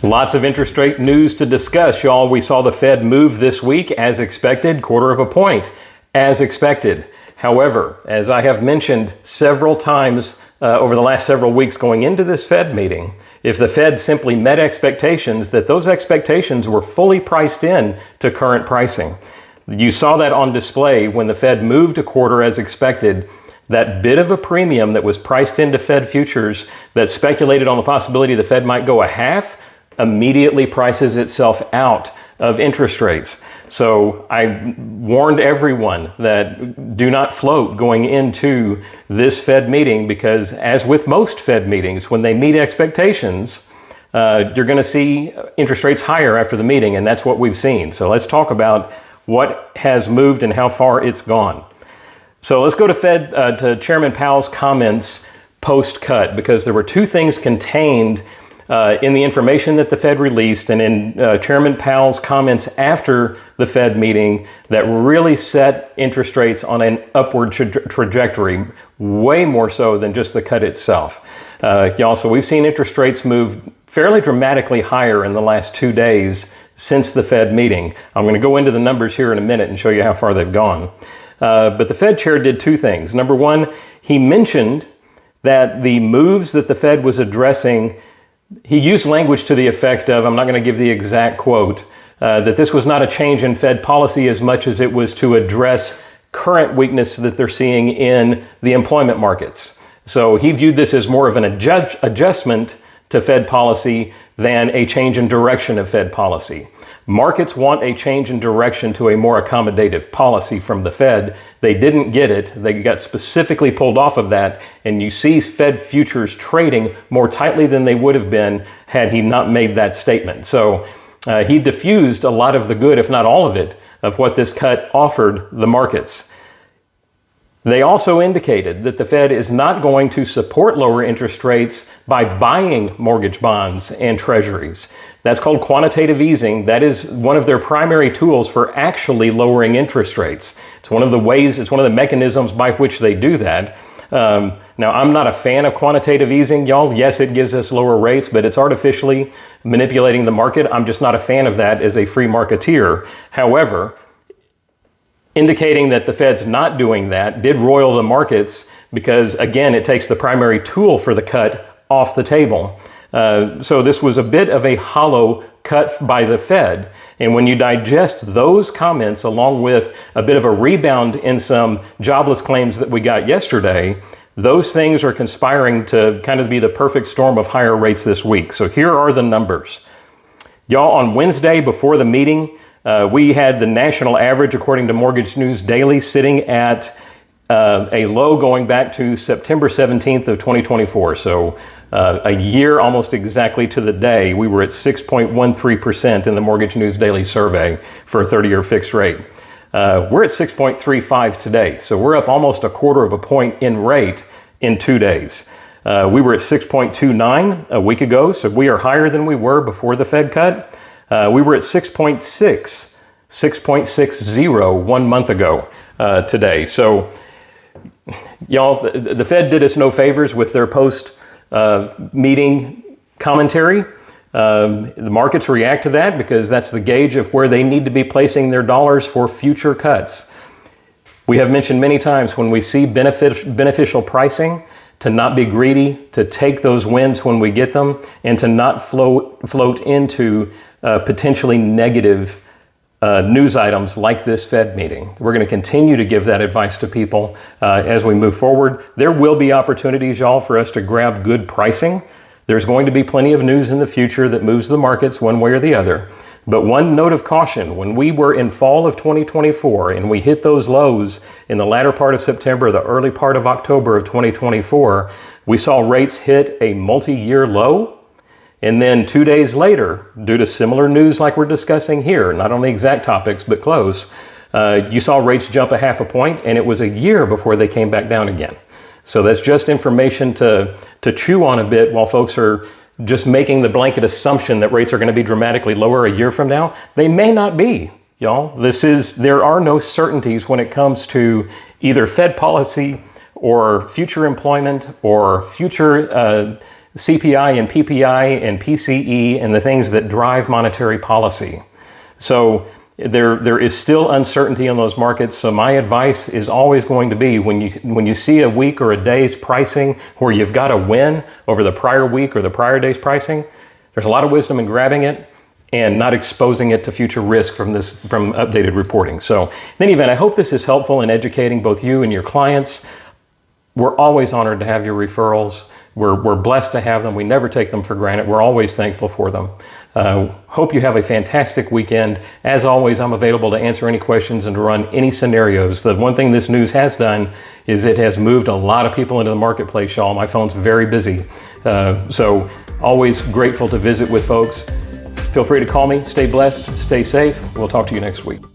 Lots of interest rate news to discuss, y'all. We saw the Fed move this week as expected, 1/4 point, as expected. However, as I have mentioned several times over the last several weeks going into this Fed meeting, if the Fed simply met expectations, that those expectations were fully priced in to current pricing. You saw that on display when the Fed moved a 1/4 as expected. That bit of a premium that was priced into Fed futures that speculated on the possibility the Fed might go a half immediately prices itself out of interest rates. So I warned everyone that do not float going into this Fed meeting, because as with most Fed meetings, when they meet expectations, you're going to see interest rates higher after the meeting, and that's what we've seen. So let's talk about what has moved and how far it's gone. So let's go to Chairman Powell's comments post-cut, because there were two things contained in the information that the Fed released and in Chairman Powell's comments after the Fed meeting that really set interest rates on an upward trajectory, way more so than just the cut itself. Y'all, so we've seen interest rates move fairly dramatically higher in the last 2 days since the Fed meeting. I'm going to go into the numbers here in a minute and show you how far they've gone. But the Fed chair did two things. Number one, he mentioned that the moves that the Fed was addressing, he used language to the effect of, I'm not going to give the exact quote, that this was not a change in Fed policy as much as it was to address current weakness that they're seeing in the employment markets. So he viewed this as more of an adjustment to Fed policy than a change in direction of Fed policy. Markets want a change in direction to a more accommodative policy from the Fed. They didn't get it. They got specifically pulled off of that. And you see Fed futures trading more tightly than they would have been had he not made that statement. So he diffused a lot of the good, if not all of it, of what this cut offered the markets. They also indicated that the Fed is not going to support lower interest rates by buying mortgage bonds and treasuries. That's called quantitative easing. That is one of their primary tools for actually lowering interest rates. It's one of the ways, it's one of the mechanisms by which they do that. Now, I'm not a fan of quantitative easing, y'all. Yes, it gives us lower rates, but it's artificially manipulating the market. I'm just not a fan of that as a free marketeer. However, indicating that the Fed's not doing that did roil the markets because, again, it takes the primary tool for the cut off the table. So this was a bit of a hollow cut by the Fed. And when you digest those comments along with a bit of a rebound in some jobless claims that we got yesterday, those things are conspiring to kind of be the perfect storm of higher rates this week. So here are the numbers. Y'all, on Wednesday before the meeting, we had the national average, according to Mortgage News Daily, sitting at a low going back to September 17th of 2024. So a year almost exactly to the day, we were at 6.13% in the Mortgage News Daily survey for a 30-year fixed rate. We're at 6.35 today. So we're up almost 1/4 point in rate in 2 days. We were at 6.29 a week ago, so we are higher than we were before the Fed cut. We were at 6.60 1 month ago today. So, y'all, the Fed did us no favors with their post-meeting commentary. The markets react to that because that's the gauge of where they need to be placing their dollars for future cuts. We have mentioned many times when we see beneficial pricing, to not be greedy, to take those wins when we get them, and to not float into potentially negative news items like this Fed meeting. We're going to continue to give that advice to people as we move forward. There will be opportunities, y'all, for us to grab good pricing. There's going to be plenty of news in the future that moves the markets one way or the other. But one note of caution, when we were in fall of 2024 and we hit those lows in the latter part of September, the early part of October of 2024, we saw rates hit a multi-year low. And then 2 days later, due to similar news like we're discussing here, not on the exact topics, but close, you saw rates jump 1/2 point, and it was a year before they came back down again. So that's just information to chew on a bit while folks are just making the blanket assumption that rates are going to be dramatically lower a year from now. They may not be, y'all. There are no certainties when it comes to either Fed policy or future employment or future CPI and PPI and PCE and the things that drive monetary policy. So there is still uncertainty in those markets. So my advice is always going to be when you see a week or a day's pricing where you've got a win over the prior week or the prior day's pricing, there's a lot of wisdom in grabbing it and not exposing it to future risk from updated reporting. So in any event, I hope this is helpful in educating both you and your clients. We're always honored to have your referrals. We're blessed to have them. We never take them for granted. We're always thankful for them. Hope you have a fantastic weekend. As always, I'm available to answer any questions and to run any scenarios. The one thing this news has done is it has moved a lot of people into the marketplace, y'all. My phone's very busy. So always grateful to visit with folks. Feel free to call me. Stay blessed. Stay safe. We'll talk to you next week.